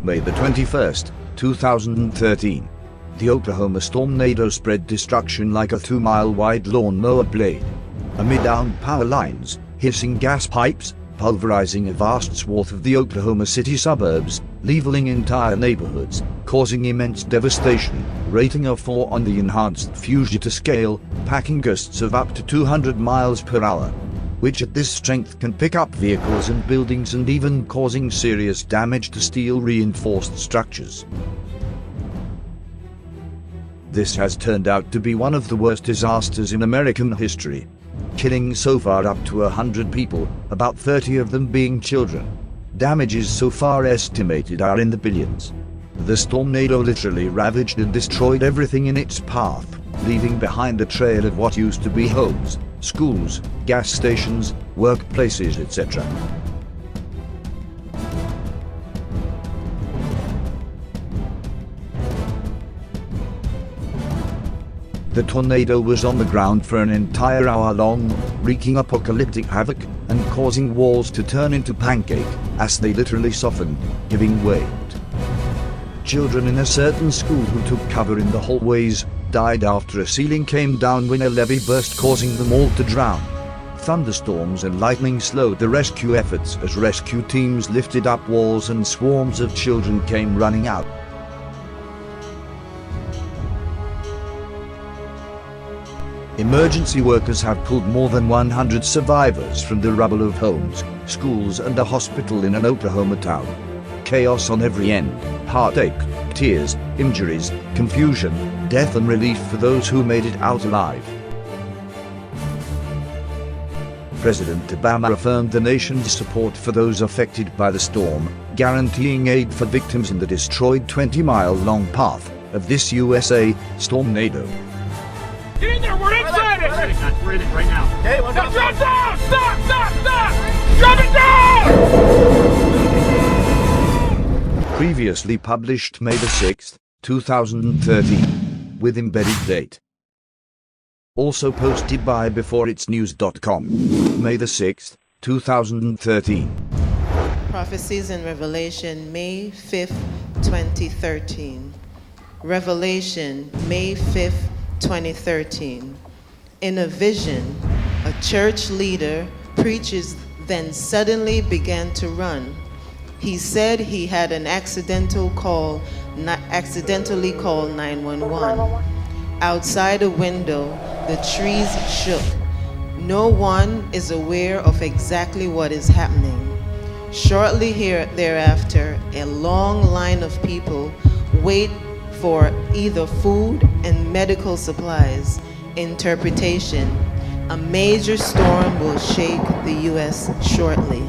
May the 21st, 2013. The Oklahoma tornado spread destruction like a 2-mile-wide lawnmower blade. Amid downed power lines, hissing gas pipes, pulverizing a vast swath of the Oklahoma City suburbs, leveling entire neighborhoods, causing immense devastation, rating of 4 on the enhanced Fujita scale, packing gusts of up to 200 miles per hour, which at this strength can pick up vehicles and buildings and even causing serious damage to steel-reinforced structures. This has turned out to be one of the worst disasters in American history, killing so far up to 100 people, about 30 of them being children. Damages so far estimated are in the billions. The tornado literally ravaged and destroyed everything in its path, leaving behind a trail of what used to be homes, schools, gas stations, workplaces, etc. The tornado was on the ground for an entire hour long, wreaking apocalyptic havoc and causing walls to turn into pancake as they literally softened, giving way. Children in a certain school who took cover in the hallways died after a ceiling came down when a levee burst, causing them all to drown. Thunderstorms and lightning slowed the rescue efforts as rescue teams lifted up walls and swarms of children came running out. Emergency workers have pulled more than 100 survivors from the rubble of homes, schools and a hospital in an Oklahoma town. Chaos on every end, heartache, tears, injuries, confusion, death and relief for those who made it out alive. President Obama affirmed the nation's support for those affected by the storm, guaranteeing aid for victims in the destroyed 20-mile-long path of this USA tornado. Get in there, we're inside it! We're in it right now. Okay, now drop down! Stop! Drop it down! Previously published May the 6th, 2013, with embedded date. Also posted by beforeitsnews.com, May the 6th, 2013. Prophecies in Revelation, May 5th, 2013. Revelation, May 5th, 2013. In a vision, a church leader preaches, then suddenly began to run. He said he had an accidentally called 911. Outside a window, the trees shook. No one is aware of exactly what is happening. Shortly thereafter, a long line of people wait for either food and medical supplies. Interpretation: a major storm will shake the U.S. shortly.